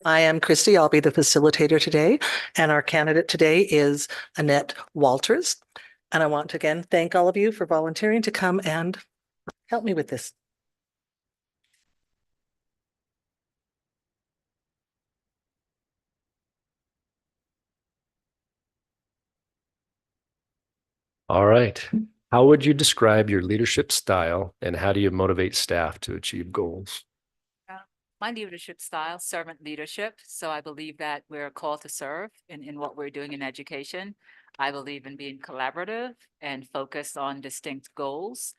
I am Christy. I'll be the facilitator today, and our candidate today is Annette Walters. And I want to again thank all of you for volunteering to come and help me with this. All right. How would you describe your leadership style and how do you motivate staff to achieve goals? My leadership style, servant leadership. So I believe that we're called to serve in what we're doing in education. I believe in being collaborative and focused on distinct goals.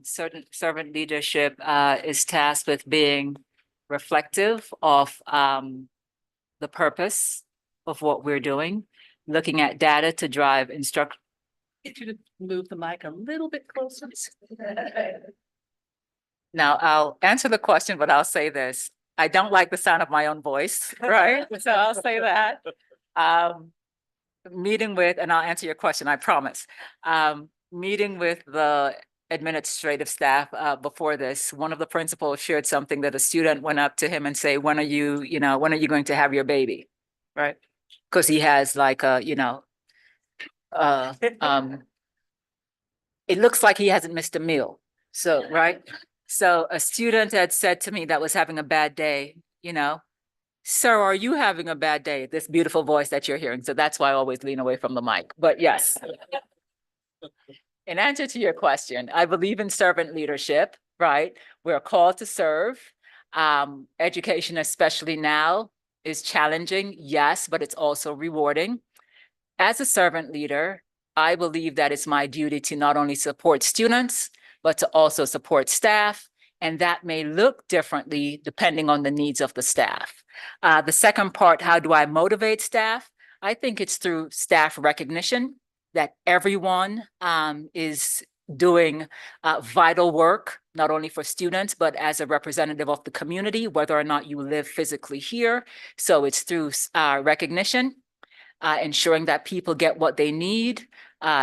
Certain servant leadership is tasked with being reflective of the purpose of what we're doing, looking at data to drive instruct. Get you to move the mic a little bit closer. Now, I'll answer the question, but I'll say this. I don't like the sound of my own voice, right? So I'll say that. Meeting with, and I'll answer your question, I promise. Meeting with the administrative staff before this, one of the principals shared something that a student went up to him and say, when are you going to have your baby? Right? Because he has like a, it looks like he hasn't missed a meal. So, right? So a student had said to me that was having a bad day, sir, are you having a bad day? This beautiful voice that you're hearing. So that's why I always lean away from the mic. But yes, in answer to your question, I believe in servant leadership, right? We're called to serve. Education, especially now, is challenging, yes, but it's also rewarding. As a servant leader, I believe that it's my duty to not only support students, but to also support staff. And that may look differently depending on the needs of the staff. The second part, how do I motivate staff? I think it's through staff recognition that everyone is doing vital work, not only for students, but as a representative of the community, whether or not you live physically here. So it's through recognition. Ensuring that people get what they need.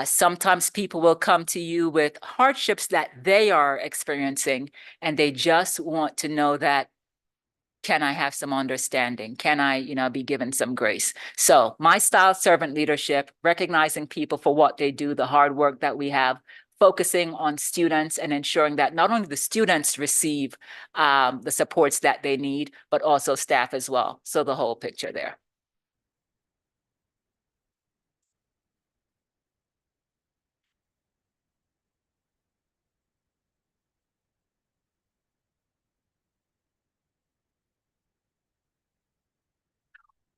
Sometimes people will come to you with hardships that they are experiencing, and they just want to know that, can I have some understanding? Can I, be given some grace? So my style, servant leadership, recognizing people for what they do, the hard work that we have, focusing on students and ensuring that not only the students receive the supports that they need, but also staff as well. So the whole picture there.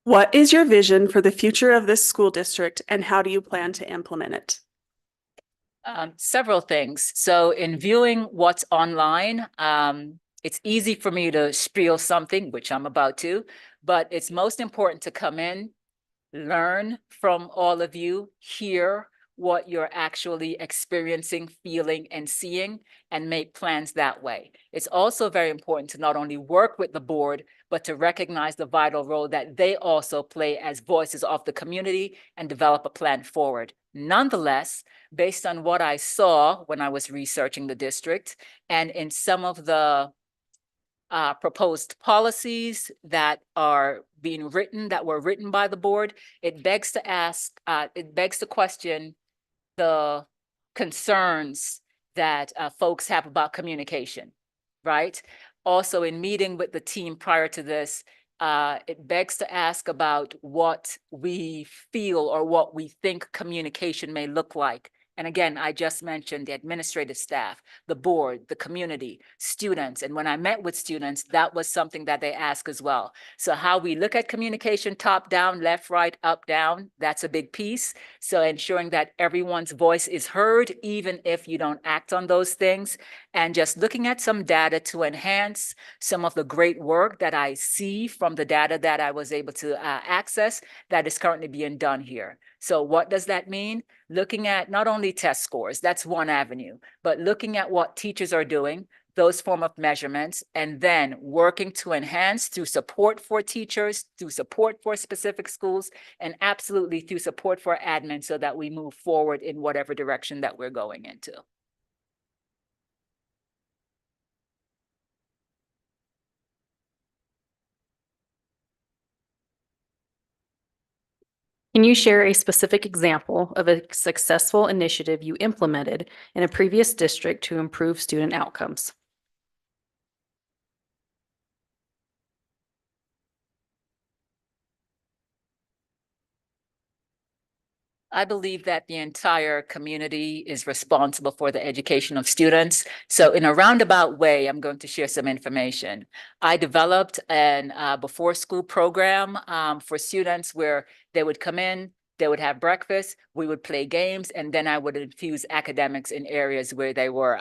What is your vision for the future of this school district and how do you plan to implement it? Several things. So in viewing what's online, it's easy for me to spiel something, which I'm about to, but it's most important to come in, learn from all of you, hear what you're actually experiencing, feeling, and seeing, and make plans that way. It's also very important to not only work with the board, but to recognize the vital role that they also play as voices of the community and develop a plan forward. Nonetheless, based on what I saw when I was researching the district and in some of the proposed policies that are being written, that were written by the board, it begs to question the concerns that folks have about communication, right? Also, in meeting with the team prior to this, it begs to ask about what we feel or what we think communication may look like. And again, I just mentioned the administrative staff, the board, the community, students. And when I met with students, that was something that they asked as well. So how we look at communication, top down, left, right, up, down, that's a big piece. So ensuring that everyone's voice is heard, even if you don't act on those things. And just looking at some data to enhance some of the great work that I see from the data that I was able to access that is currently being done here. So what does that mean? Looking at not only test scores, that's one avenue, but looking at what teachers are doing, those form of measurements, and then working to enhance through support for teachers, through support for specific schools, and absolutely through support for admin so that we move forward in whatever direction that we're going into. Can you share a specific example of a successful initiative you implemented in a previous district to improve student outcomes? I believe that the entire community is responsible for the education of students. So in a roundabout way, I'm going to share some information. I developed an before school program for students where they would come in, they would have breakfast, we would play games, and then I would infuse academics in areas where they were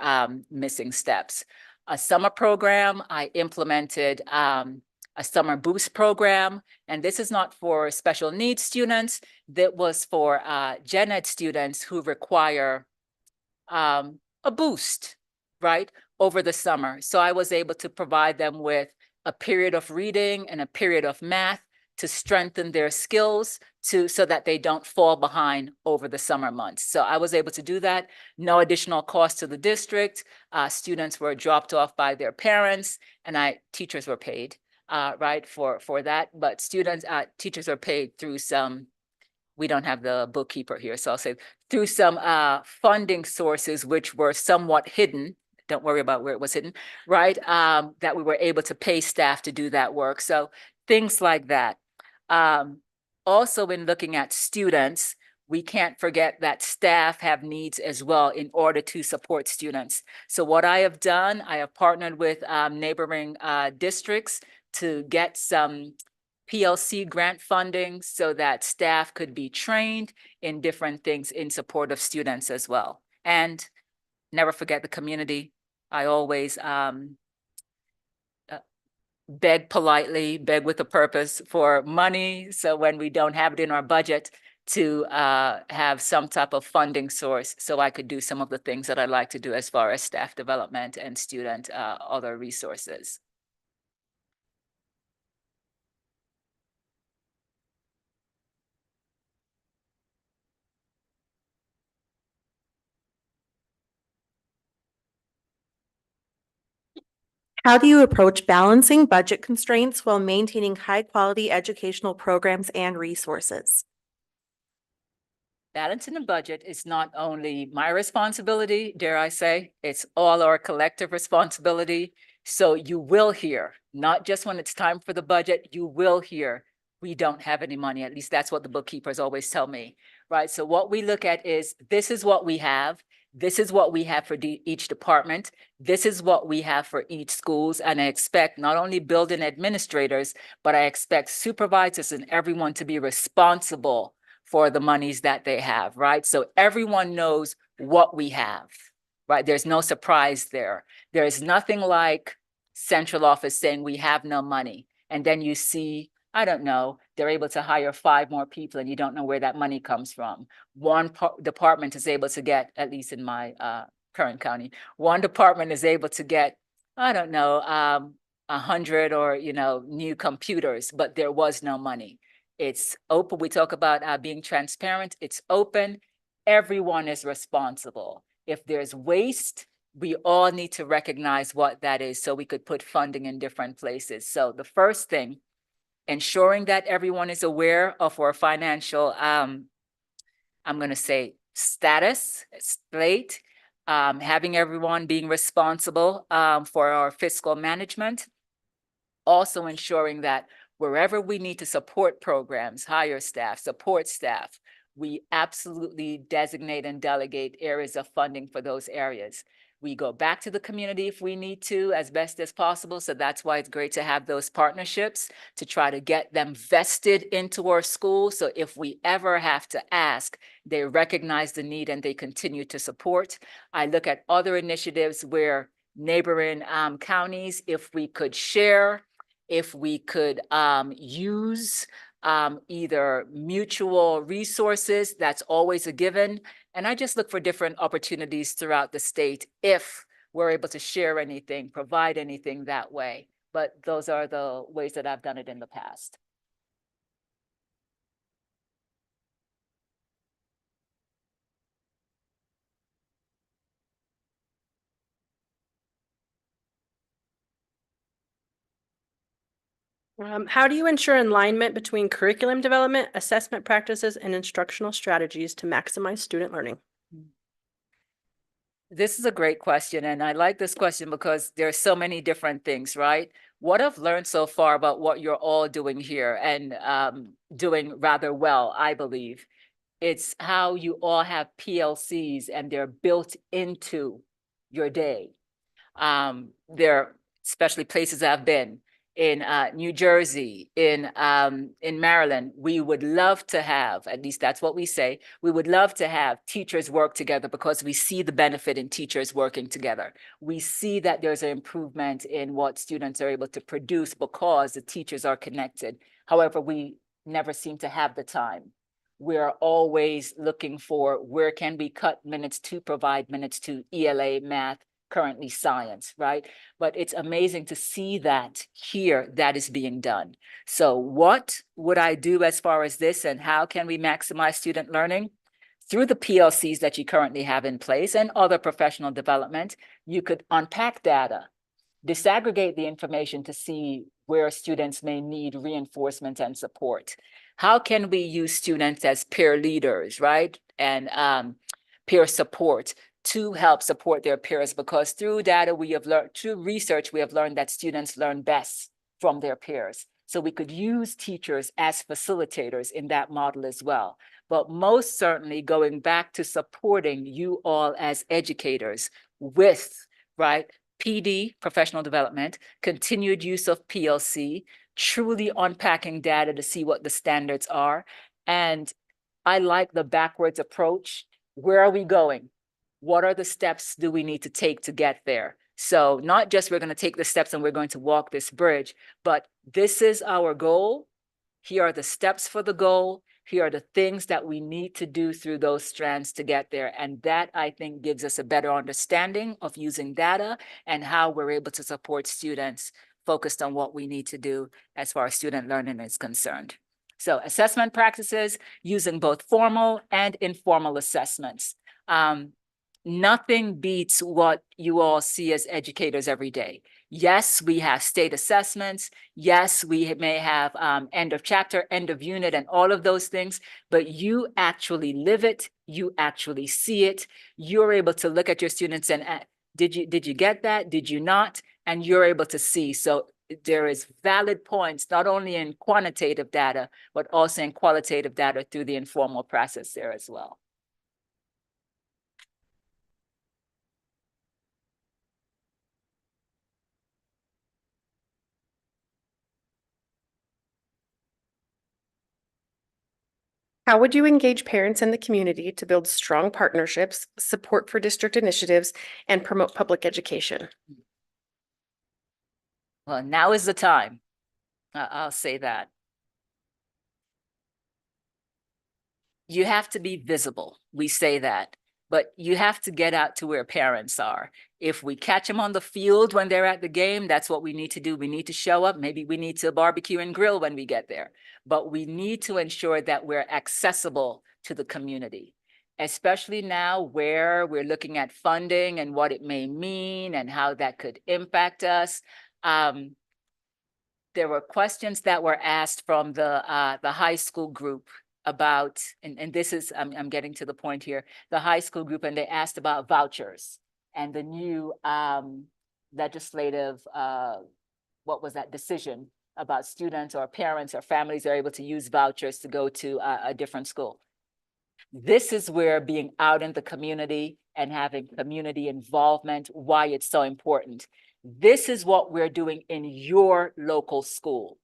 missing steps. A summer program, I implemented a summer boost program, and this is not for special needs students. That was for gen ed students who require a boost, right, over the summer. So I was able to provide them with a period of reading and a period of math to strengthen their skills so that they don't fall behind over the summer months. So I was able to do that. No additional cost to the district. Students were dropped off by their parents, and teachers were paid. Right, for that, but teachers are paid through some, we don't have the bookkeeper here, so I'll say through some funding sources which were somewhat hidden. Don't worry about where it was hidden, right? That we were able to pay staff to do that work. So things like that. Also, in looking at students, we can't forget that staff have needs as well in order to support students. So what I have done, I have partnered with neighboring districts to get some PLC grant funding so that staff could be trained in different things in support of students as well. And never forget the community. I always beg politely, beg with a purpose for money. So when we don't have it in our budget, to have some type of funding source so I could do some of the things that I like to do as far as staff development and student other resources. How do you approach balancing budget constraints while maintaining high-quality educational programs and resources? Balancing the budget is not only my responsibility, dare I say, it's all our collective responsibility. So you will hear, not just when it's time for the budget, you will hear, we don't have any money. At least that's what the bookkeepers always tell me, right? So what we look at is, this is what we have. This is what we have for each department. This is what we have for each schools. And I expect not only building administrators, but I expect supervisors and everyone to be responsible for the monies that they have, right? So everyone knows what we have, right? There's no surprise there. There is nothing like central office saying we have no money. And then you see, I don't know, they're able to hire 5 more people and you don't know where that money comes from. One department is able to get, at least in my current county, one department is able to get, I don't know, 100 or, new computers, but there was no money. It's open. We talk about being transparent. It's open. Everyone is responsible. If there's waste, we all need to recognize what that is so we could put funding in different places. So the first thing, ensuring that everyone is aware of our financial, I'm going to say status, slate, having everyone being responsible for our fiscal management. Also ensuring that wherever we need to support programs, hire staff, support staff, we absolutely designate and delegate areas of funding for those areas. We go back to the community if we need to as best as possible. So that's why it's great to have those partnerships to try to get them vested into our schools. So if we ever have to ask, they recognize the need and they continue to support. I look at other initiatives where neighboring counties, if we could share, if we could use either mutual resources, that's always a given. And I just look for different opportunities throughout the state if we're able to share anything, provide anything that way. But those are the ways that I've done it in the past. How do you ensure alignment between curriculum development, assessment practices, and instructional strategies to maximize student learning? This is a great question, and I like this question because there are so many different things, right? What I've learned so far about what you're all doing here and doing rather well, I believe, it's how you all have PLCs and they're built into your day. There, especially places I've been in New Jersey, in Maryland, we would love to have, at least that's what we say, we would love to have teachers work together because we see the benefit in teachers working together. We see that there's an improvement in what students are able to produce because the teachers are connected. However, we never seem to have the time. We're always looking for where can we cut minutes to provide minutes to ELA, math, currently science, right? But it's amazing to see that here that is being done. So what would I do as far as this and how can we maximize student learning? Through the PLCs that you currently have in place and other professional development, you could unpack data, disaggregate the information to see where students may need reinforcement and support. How can we use students as peer leaders, right? And peer support to help support their peers, because through data we have learned, through research, we have learned that students learn best from their peers. So we could use teachers as facilitators in that model as well. But most certainly going back to supporting you all as educators with, right, PD, professional development, continued use of PLC, truly unpacking data to see what the standards are. And I like the backwards approach. Where are we going? What are the steps do we need to take to get there? So not just we're going to take the steps and we're going to walk this bridge, but this is our goal. Here are the steps for the goal. Here are the things that we need to do through those strands to get there. And that, I think, gives us a better understanding of using data and how we're able to support students focused on what we need to do as far as student learning is concerned. So assessment practices using both formal and informal assessments. Nothing beats what you all see as educators every day. Yes, we have state assessments. Yes, we may have end of chapter, end of unit, and all of those things, but you actually live it. You actually see it. You're able to look at your students and did you get that? Did you not? And you're able to see. So there is valid points, not only in quantitative data, but also in qualitative data through the informal process there as well. How would you engage parents and the community to build strong partnerships, support for district initiatives, and promote public education? Well, now is the time. I'll say that. You have to be visible. We say that, but you have to get out to where parents are. If we catch them on the field when they're at the game, that's what we need to do. We need to show up. Maybe we need to barbecue and grill when we get there, but we need to ensure that we're accessible to the community, especially now where we're looking at funding and what it may mean and how that could impact us. There were questions that were asked from the high school group about, and this is, I'm getting to the point here, the high school group, and they asked about vouchers and the new legislative, what was that decision about students or parents or families are able to use vouchers to go to a different school. This is where being out in the community and having community involvement, why it's so important. This is what we're doing in your local school.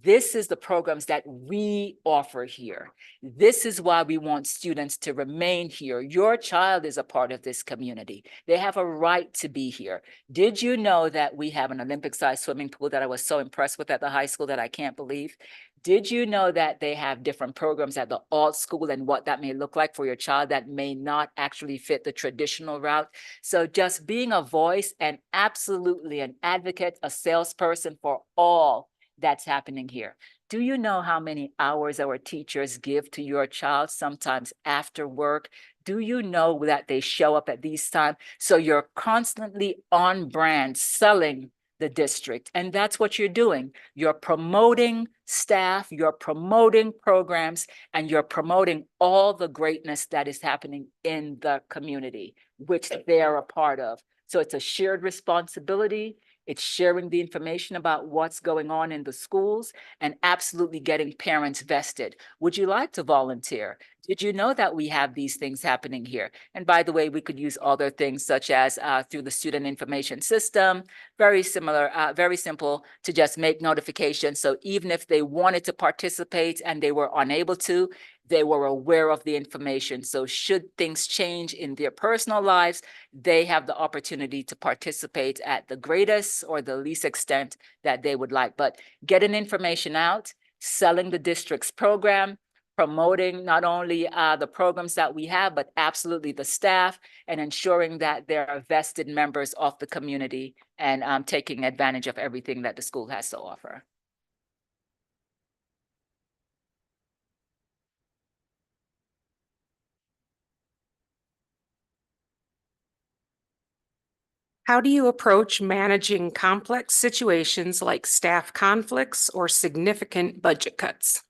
This is the programs that we offer here. This is why we want students to remain here. Your child is a part of this community. They have a right to be here. Did you know that we have an Olympic-sized swimming pool that I was so impressed with at the high school that I can't believe? Did you know that they have different programs at the alt school and what that may look like for your child that may not actually fit the traditional route? So just being a voice and absolutely an advocate, a salesperson for all that's happening here. Do you know how many hours our teachers give to your child, sometimes after work? Do you know that they show up at these times? So you're constantly on brand selling the district. And that's what you're doing. You're promoting staff, you're promoting programs, and you're promoting all the greatness that is happening in the community, which they're a part of. So it's a shared responsibility. It's sharing the information about what's going on in the schools and absolutely getting parents vested. Would you like to volunteer? Did you know that we have these things happening here? And by the way, we could use other things such as through the student information system, very similar, very simple to just make notifications. So even if they wanted to participate and they were unable to, they were aware of the information. So should things change in their personal lives, they have the opportunity to participate at the greatest or the least extent that they would like. But getting information out, selling the district's program, promoting not only the programs that we have, but absolutely the staff, and ensuring that there are vested members of the community and taking advantage of everything that the school has to offer. How do you approach managing complex situations like staff conflicts or significant budget cuts?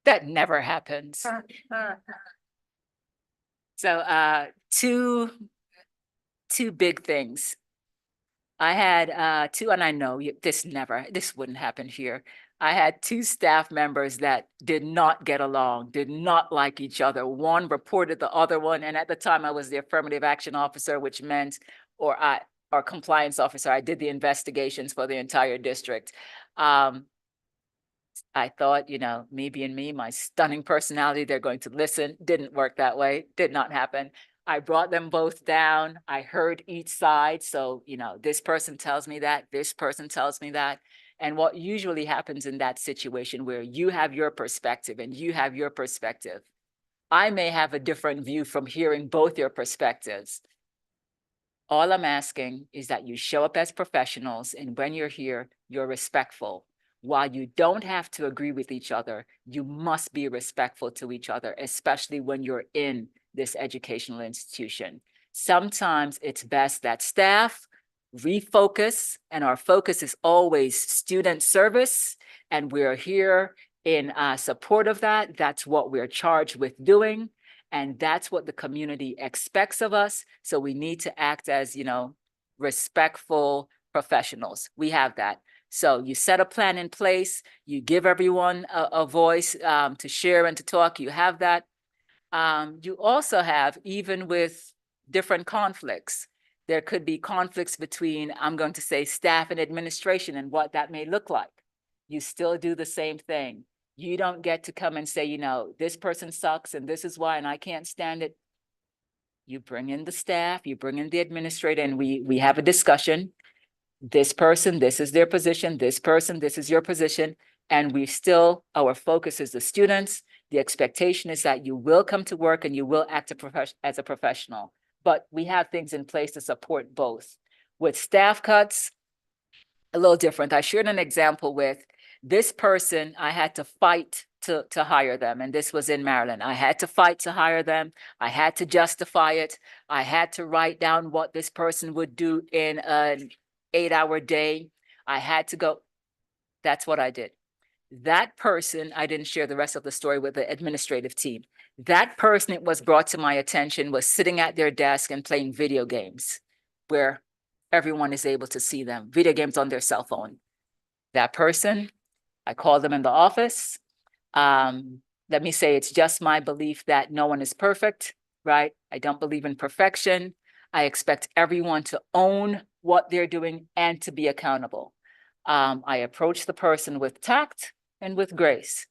That never happens. So two big things. I had two, and I know this wouldn't happen here. I had two staff members that did not get along, did not like each other. One reported the other one, and at the time I was the affirmative action officer, which meant, or compliance officer. I did the investigations for the entire district. I thought, me being me, my stunning personality, they're going to listen. Didn't work that way. Did not happen. I brought them both down. I heard each side. So, this person tells me that, this person tells me that. And what usually happens in that situation where you have your perspective and you have your perspective, I may have a different view from hearing both your perspectives. All I'm asking is that you show up as professionals, and when you're here, you're respectful. While you don't have to agree with each other, you must be respectful to each other, especially when you're in this educational institution. Sometimes it's best that staff refocus, and our focus is always student service, and we're here in support of that. That's what we're charged with doing, and that's what the community expects of us. So we need to act as, respectful professionals. We have that. So you set a plan in place, you give everyone a voice to share and to talk, you have that. You also have, even with different conflicts, there could be conflicts between, I'm going to say, staff and administration and what that may look like. You still do the same thing. You don't get to come and say, this person sucks and this is why, and I can't stand it. You bring in the staff, you bring in the administrator, and we have a discussion. This person, this is their position. This person, this is your position. And our focus is the students. The expectation is that you will come to work and you will act as a professional. But we have things in place to support both. With staff cuts, a little different. I shared an example with this person. I had to fight to hire them. And this was in Maryland. I had to fight to hire them. I had to justify it. I had to write down what this person would do in an 8-hour day. I had to go. That's what I did. That person, I didn't share the rest of the story with the administrative team. That person, it was brought to my attention, was sitting at their desk and playing video games where everyone is able to see them, video games on their cell phone. That person, I called them in the office. Let me say, it's just my belief that no one is perfect, right? I don't believe in perfection. I expect everyone to own what they're doing and to be accountable. I approached the person with tact and with grace.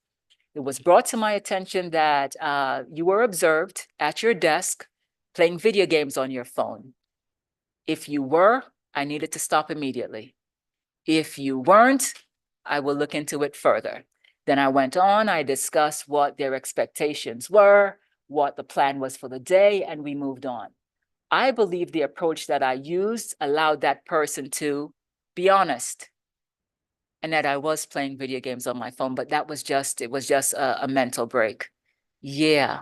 It was brought to my attention that you were observed at your desk playing video games on your phone. If you were, I needed to stop immediately. If you weren't, I will look into it further. Then I went on, I discussed what their expectations were, what the plan was for the day, and we moved on. I believe the approach that I used allowed that person to be honest, and that I was playing video games on my phone, but it was just a mental break. Yeah,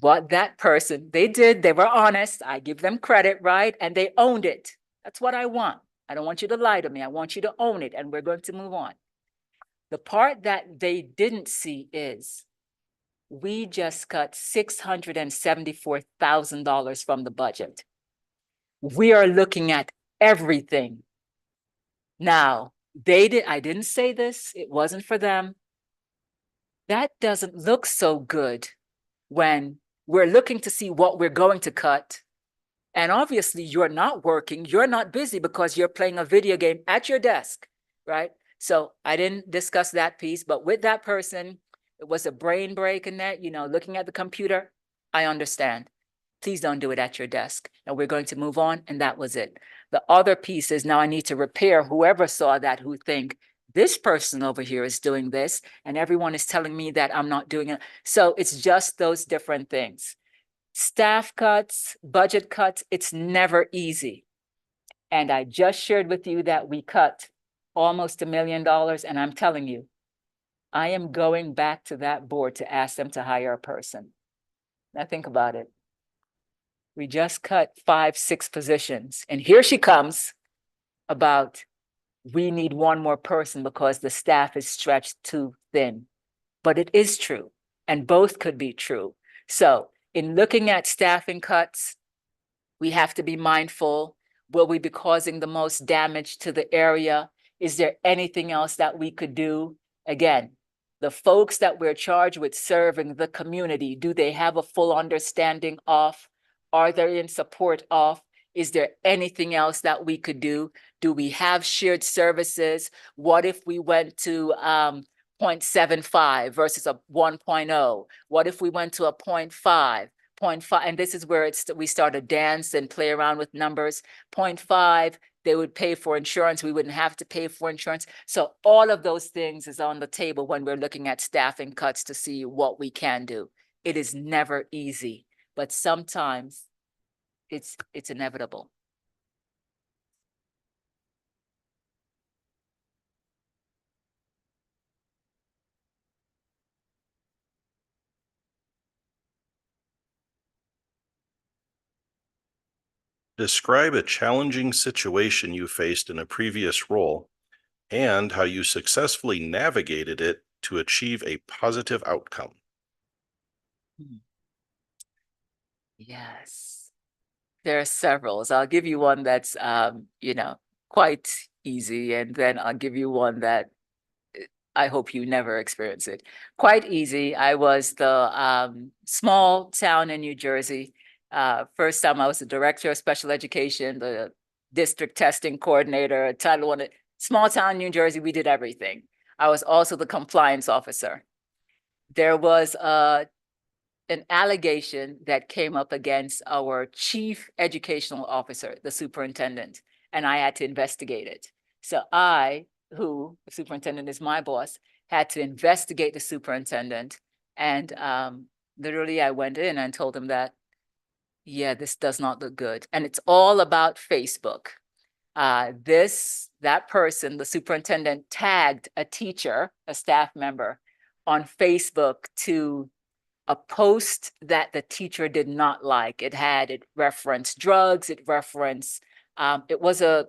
what that person, they did, they were honest. I give them credit, right? And they owned it. That's what I want. I don't want you to lie to me. I want you to own it, and we're going to move on. The part that they didn't see is we just cut $674,000 from the budget. We are looking at everything. Now, I didn't say this, it wasn't for them. That doesn't look so good when we're looking to see what we're going to cut. And obviously you're not working, you're not busy because you're playing a video game at your desk, right? So I didn't discuss that piece, but with that person, it was a brain break in that, looking at the computer. I understand. Please don't do it at your desk. And we're going to move on. And that was it. The other piece is now I need to repair whoever saw that, who think this person over here is doing this, and everyone is telling me that I'm not doing it. So it's just those different things. Staff cuts, budget cuts, it's never easy. And I just shared with you that we cut almost $1 million. And I'm telling you, I am going back to that board to ask them to hire a person. Now think about it. We just cut 5, 6 positions. And here she comes about, we need one more person because the staff is stretched too thin. But it is true, and both could be true. So in looking at staffing cuts, we have to be mindful. Will we be causing the most damage to the area? Is there anything else that we could do? Again, the folks that we're charged with serving the community, do they have a full understanding of? Are they in support of? Is there anything else that we could do? Do we have shared services? What if we went to 0.75 versus a 1.0? What if we went to a 0.5? 0.5, and this is where we start to dance and play around with numbers. 0.5, they would pay for insurance. We wouldn't have to pay for insurance. So all of those things is on the table when we're looking at staffing cuts to see what we can do. It is never easy, but sometimes it's inevitable. Describe a challenging situation you faced in a previous role and how you successfully navigated it to achieve a positive outcome. Yes, there are several. So I'll give you one that's, quite easy, and then I'll give you one that I hope you never experience it. Quite easy. I was the small town in New Jersey. First time I was the director of special education, the district testing coordinator, Title I. Small town New Jersey, we did everything. I was also the compliance officer. There was an allegation that came up against our chief educational officer, the superintendent, and I had to investigate it. So the superintendent is my boss, had to investigate the superintendent. And literally I went in and told him that, yeah, this does not look good. And it's all about Facebook. That person, the superintendent, tagged a teacher, a staff member, on Facebook to a post that the teacher did not like. It referenced drugs, it was a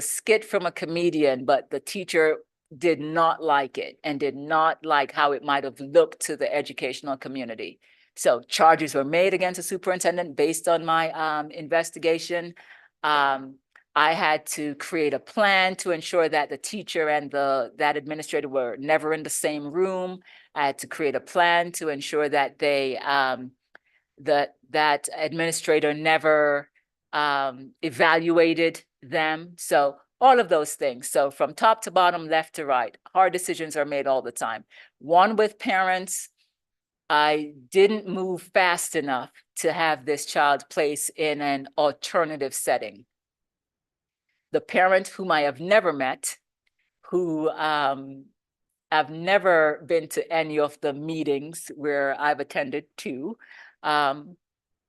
skit from a comedian, but the teacher did not like it and did not like how it might have looked to the educational community. So charges were made against the superintendent based on my investigation. I had to create a plan to ensure that the teacher and that administrator were never in the same room. I had to create a plan to ensure that that administrator never evaluated them. So all of those things. So from top to bottom, left to right, hard decisions are made all the time. One with parents, I didn't move fast enough to have this child placed in an alternative setting. The parent whom I have never met, who I've never been to any of the meetings where I've attended to,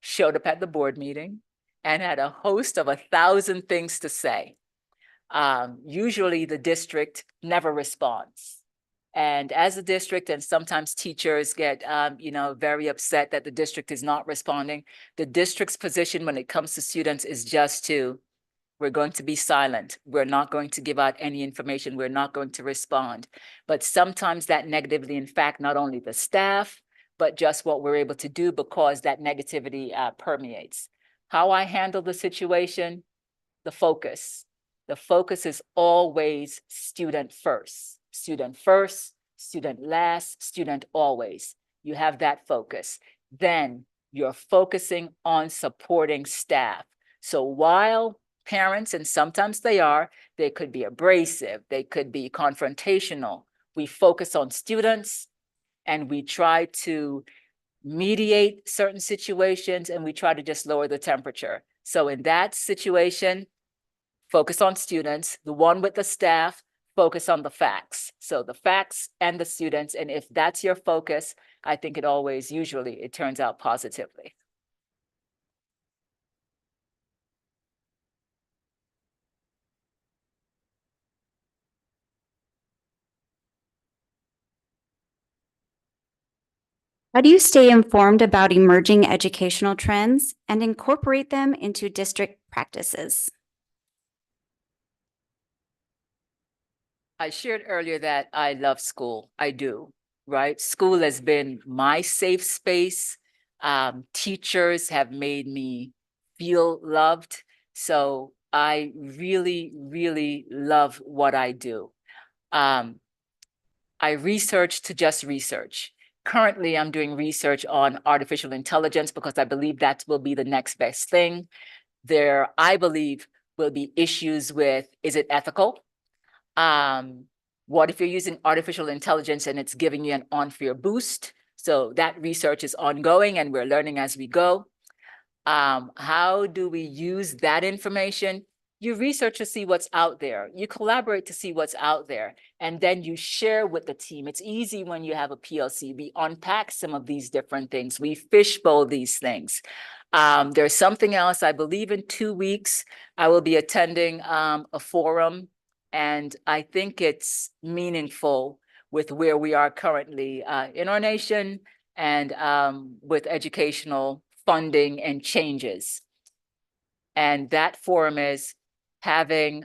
showed up at the board meeting and had a host of 1,000 things to say. Usually the district never responds. And as a district, and sometimes teachers get, very upset that the district is not responding. The district's position when it comes to students is just to, we're going to be silent. We're not going to give out any information. We're not going to respond. But sometimes that negatively, in fact, not only the staff, but just what we're able to do because that negativity permeates. How I handle the situation, the focus. The focus is always student first, student first, student last, student always. You have that focus. Then you're focusing on supporting staff. So while parents, and sometimes they could be abrasive, they could be confrontational, we focus on students and we try to mediate certain situations and we try to just lower the temperature. So in that situation, focus on students. The one with the staff, focus on the facts. So the facts and the students. And if that's your focus, I think it always, usually it turns out positively. How do you stay informed about emerging educational trends and incorporate them into district practices? I shared earlier that I love school. I do, right? School has been my safe space. Teachers have made me feel loved. So I really, really love what I do. I research to just research. Currently, I'm doing research on artificial intelligence because I believe that will be the next best thing. There, I believe, will be issues with, is it ethical? What if you're using artificial intelligence and it's giving you an unfair boost? So that research is ongoing and we're learning as we go. How do we use that information? You research to see what's out there. You collaborate to see what's out there. And then you share with the team. It's easy when you have a PLC. We unpack some of these different things. We fishbowl these things. There's something else. I believe in 2 weeks, I will be attending a forum. And I think it's meaningful with where we are currently in our nation and with educational funding and changes. And that forum is having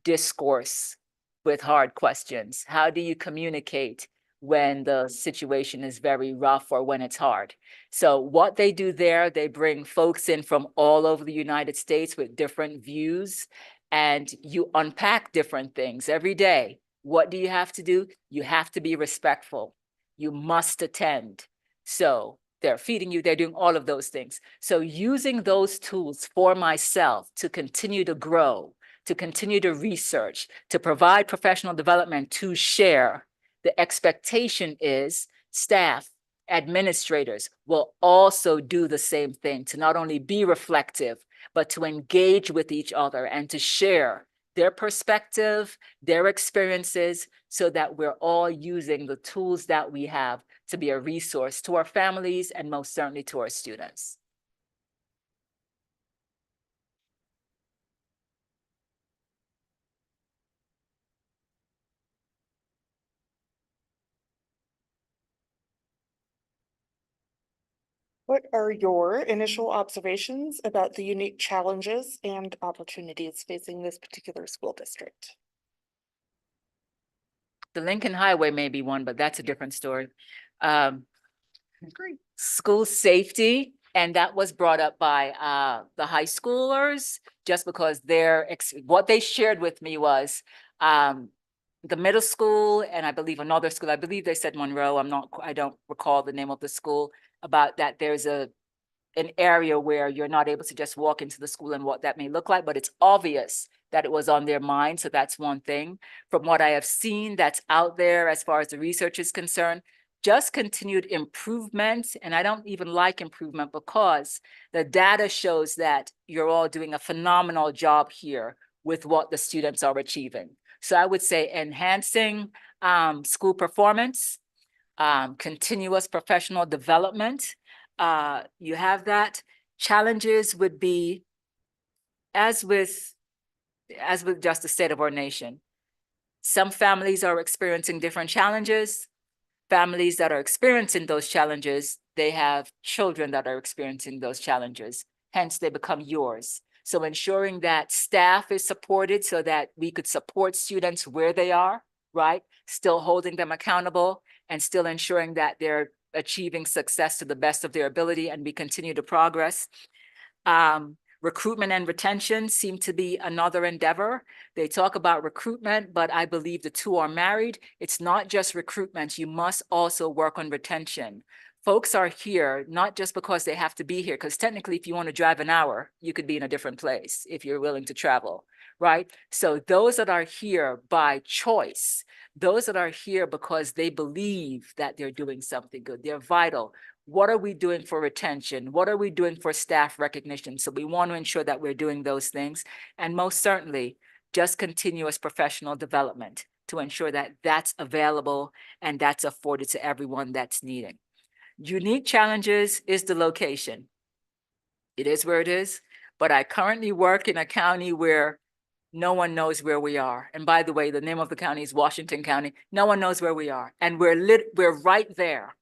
discourse with hard questions. How do you communicate when the situation is very rough or when it's hard? So what they do there, they bring folks in from all over the United States with different views, and you unpack different things every day. What do you have to do? You have to be respectful. You must attend. So they're feeding you, they're doing all of those things. So using those tools for myself to continue to grow, to continue to research, to provide professional development, to share, the expectation is staff, administrators will also do the same thing, to not only be reflective, but to engage with each other and to share their perspective, their experiences, so that we're all using the tools that we have to be a resource to our families and most certainly to our students. What are your initial observations about the unique challenges and opportunities facing this particular school district? The Lincoln Highway may be one, but that's a different story. School safety, and that was brought up by the high schoolers, just because what they shared with me was the middle school, and I believe another school, I believe they said Monroe, I don't recall the name of the school, about that there's an area where you're not able to just walk into the school and what that may look like, but it's obvious that it was on their mind. So that's one thing. From what I have seen that's out there as far as the research is concerned, just continued improvement. And I don't even like improvement because the data shows that you're all doing a phenomenal job here with what the students are achieving. So I would say enhancing school performance, continuous professional development. You have that. Challenges would be, as with just the state of our nation, Some families are experiencing different challenges. Families that are experiencing those challenges, they have children that are experiencing those challenges. Hence, they become yours. So ensuring that staff is supported so that we could support students where they are, right? Still holding them accountable and still ensuring that they're achieving success to the best of their ability and we continue to progress. Recruitment and retention seem to be another endeavor. They talk about recruitment, but I believe the two are married. It's not just recruitment. You must also work on retention. Folks are here not just because they have to be here, because technically if you want to drive an hour, you could be in a different place if you're willing to travel, right? So those that are here by choice, those that are here because they believe that they're doing something good, they're vital. What are we doing for retention? What are we doing for staff recognition? So we want to ensure that we're doing those things. And most certainly, just continuous professional development to ensure that that's available and that's afforded to everyone that's needing. Unique challenges is the location. It is where it is, but I currently work in a county where no one knows where we are. And by the way, the name of the county is Washington County. No one knows where we are. And we're right there.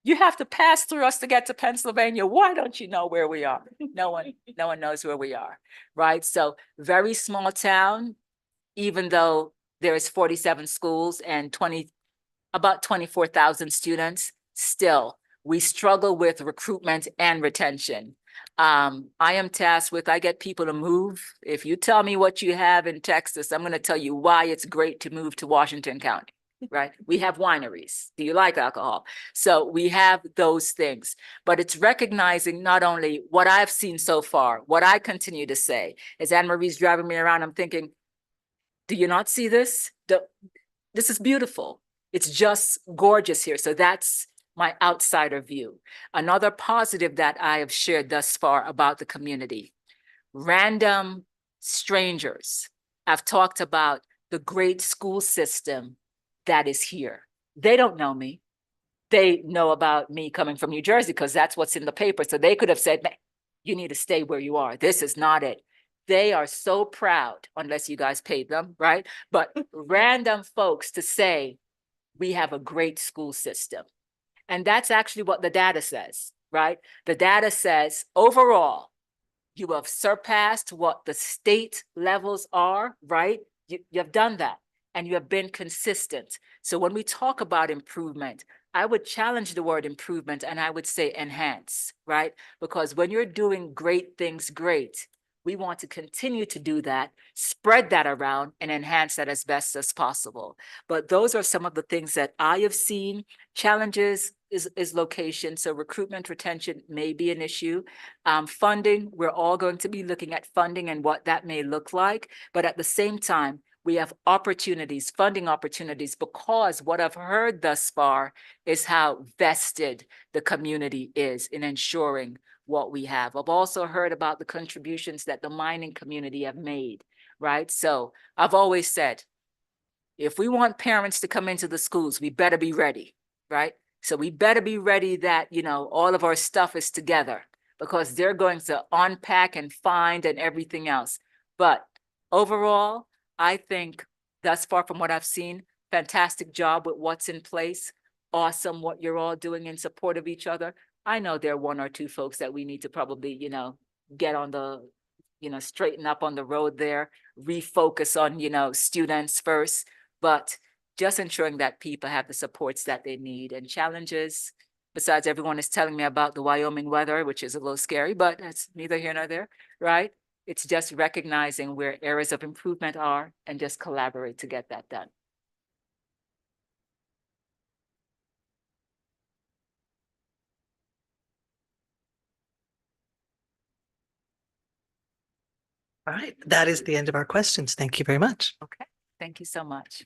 You have to pass through us to get to Pennsylvania. Why don't you know where we are? No one knows where we are, right? So very small town, even though there is 47 schools and about 24,000 students, still, we struggle with recruitment and retention. I am tasked with, I get people to move. If you tell me what you have in Texas, I'm going to tell you why it's great to move to Washington County. Right? We have wineries. Do you like alcohol? So we have those things, but it's recognizing not only what I've seen so far, what I continue to say, as Anne Marie's driving me around, I'm thinking, do you not see this? This is beautiful. It's just gorgeous here. So that's my outsider view. Another positive that I have shared thus far about the community, random strangers. I've talked about the great school system that is here. They don't know me. They know about me coming from New Jersey because that's what's in the paper. So they could have said, you need to stay where you are. This is not it. They are so proud, unless you guys paid them, right? But random folks to say, we have a great school system. And that's actually what the data says, right? The data says, overall, you have surpassed what the state levels are, right? You have done that. And you have been consistent. So when we talk about improvement, I would challenge the word improvement and I would say enhance, right? Because when you're doing great things great, we want to continue to do that, spread that around and enhance that as best as possible. But those are some of the things that I have seen. Challenges is location. So recruitment, retention may be an issue. Funding, we're all going to be looking at funding and what that may look like. But at the same time, we have opportunities, funding opportunities, because what I've heard thus far is how vested the community is in ensuring what we have. I've also heard about the contributions that the mining community have made, right? So I've always said, if we want parents to come into the schools, we better be ready, right? So we better be ready that, all of our stuff is together because they're going to unpack and find and everything else. But overall, I think thus far from what I've seen, fantastic job with what's in place. Awesome what you're all doing in support of each other. I know there are one or two folks that we need to probably, get on the, straighten up on the road there, refocus on, students first, but just ensuring that people have the supports that they need. And challenges, besides everyone is telling me about the Wyoming weather, which is a little scary, but that's neither here nor there, right? It's just recognizing where areas of improvement are and just collaborate to get that done. All right, that is the end of our questions. Thank you very much. Okay, thank you so much.